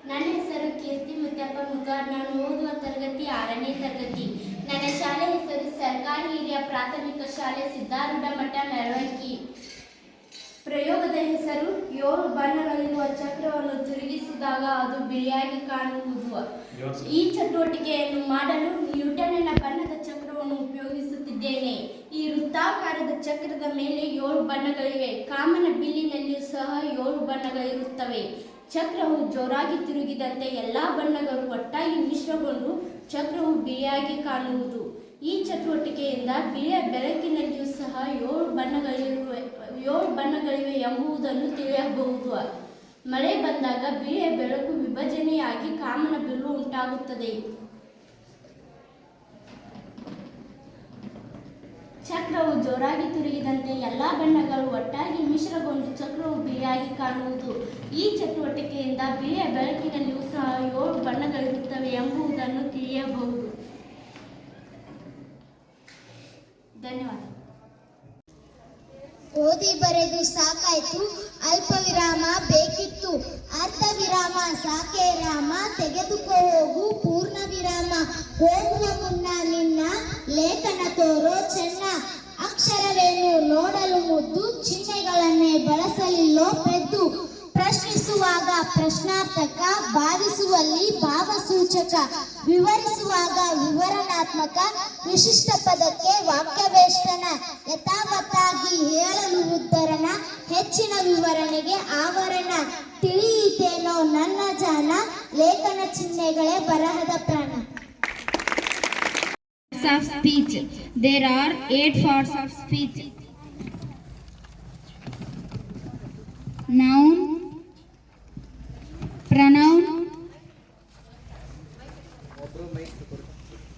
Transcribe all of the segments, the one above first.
ನನ್ನ ಹೆಸರು ಕೀರ್ತಿ ಮುತ್ತಪ್ಪ ಮುಗಾರ್. ನಾನು ಓದುವ ತರಗತಿ 6ನೇ ತರಗತಿ. ನನ್ನ ಶಾಲೆ ಹೆಸರು ಸರ್ಕಾರಿ ಹಿರಿಯ ಪ್ರಾಥಮಿಕ ಶಾಲೆ ಸಿದ್ದಾರೂಢ ಮಠ ಮೆರವಣಿಗೆ. ಪ್ರಯೋಗದ ಹೆಸರು 7 ಬಣ್ಣಗಳಿರುವ ಚಕ್ರವನ್ನು ತಿರುಗಿಸಿದಾಗ ಅದು ಬಿಳಿಯಾಗಿ ಕಾಣುವುದು. ಈ ಚಟುವಟಿಕೆಯನ್ನು ಮಾಡಲು ನ್ಯೂಟನ್ನ ಬಣ್ಣದ ಚಕ್ರವನ್ನು ಉಪಯೋಗಿಸುತ್ತಿದ್ದೇನೆ. ಈ ವೃತ್ತಾಕಾರದ ಚಕ್ರದ ಮೇಲೆ 7 ಬಣ್ಣಗಳಿವೆ. ಕಾಮನ ಬಿಲ್ಲಿನಲ್ಲಿಯೂ ಸಹ 7 ಬಣ್ಣಗಳಿರುತ್ತವೆ. ಚಕ್ರವು ಜೋರಾಗಿ ತಿರುಗಿದಂತೆ ಎಲ್ಲಾ ಬಣ್ಣಗಳು ಒಟ್ಟಾಗಿ ಮಿಶ್ರಗೊಂಡು ಚಕ್ರವು ಬಿಳಿಯಾಗಿ ಕಾಣುವುದು. ಈ ಚಟುವಟಿಕೆಯಿಂದ ಬಿಳಿಯ ಬೆಳಕಿನಲ್ಲಿಯೂ ಸಹ 7 ಬಣ್ಣಗಳಿವೆ ಎಂಬುದನ್ನು ತಿಳಿಯಬಹುದು. ಮಳೆ ಬಂದಾಗ ಬಿಳಿಯ ಬೆಳಕು ವಿಭಜನೆಯಾಗಿ ಕಾಮನ ಬಿಲ್ಲು ಉಂಟಾಗುತ್ತದೆ. ಚಕ್ರವು ಜೋರಾಗಿ ತಿರುಗಿದಂತೆ ಎಲ್ಲಾ ಬಣ್ಣಗಳು ಒಟ್ಟಾಗಿ ಮಿಶ್ರಗೊಂಡು ಚಕ್ರವು ಬಿಳಿಯಾಗಿ ಕಾಣುವುದು. ಈ ಚಟುವಟಿಕೆಯಿಂದ ಬಿಳಿಯ ಬೆಳಕಿನಲ್ಲಿಯೂ ಸಹ 7 ಬಣ್ಣಗಳಿರುತ್ತವೆ ಎಂಬುದನ್ನು ತಿಳಿಯಬಹುದು. ಧನ್ಯವಾದ. ಓದಿ ಬರೆದು ಸಾಕಾಯ್ತು, ಅಲ್ಪ ವಿರಾಮ ಬೇಕಿತ್ತು. ಅರ್ಧ ವಿರಾಮ ಸಾಕೆ ರಾಮ, ತೆಗೆದುಕೋ ಹೋಗು ಪೂರ್ಣ ವಿರಾಮ. ಹೋಗುವ ಮುನ್ನ ನಿನ್ನ ಲೇಖನ ತೋರೋ ಚೆನ್ನ. ಅಕ್ಷರವೇನು ನೋಡಲು ಮುದ್ದು, ಚಿಹ್ನೆಗಳನ್ನೇ ಬಳಸಲಿಲ್ಲೋ ಪೆದ್ದು. ಪ್ರಶ್ನಿಸುವಾಗ ಪ್ರಶ್ನಾರ್ಥಕ, ಭಾವಿಸುವಲ್ಲಿ ಭಾವಸೂಚಕ, ವಿವರಿಸುವಾಗ ವಿವರಣಾತ್ಮಕ, ವಿಶಿಷ್ಟ ಪದಕ್ಕೆ ವಾಕ್ಯವೇಷ್ಟನ, ಯಥಾವತ್ತಾಗಿ ಹೇಳಲು ಉದ್ಧರಣ, ಹೆಚ್ಚಿನ ವಿವರಣೆಗೆ ಆವರಣ. ತಿಳಿಯಿತೇನೋ ನನ್ನ ಜಾಣ, ಲೇಖನ ಚಿಹ್ನೆಗಳೇ ಬರಹದ ಪ್ರಾಣ. Of speech. There are 8 parts of speech: noun, pronoun,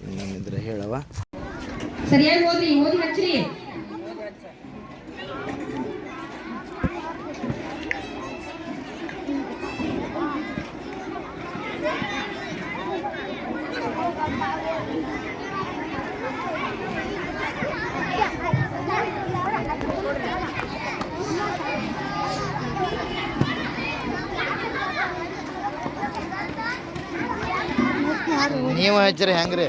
ಇನ್ನೊಂದಿದ್ರೆ ಹೇಳವ. ಸರಿಯಾಗಿ ಓದಿ ಹಚ್ಚ್ರಿ. ನೀವು ಹಚ್ಚಿರಿ ಹೆಂಗ್ರಿ?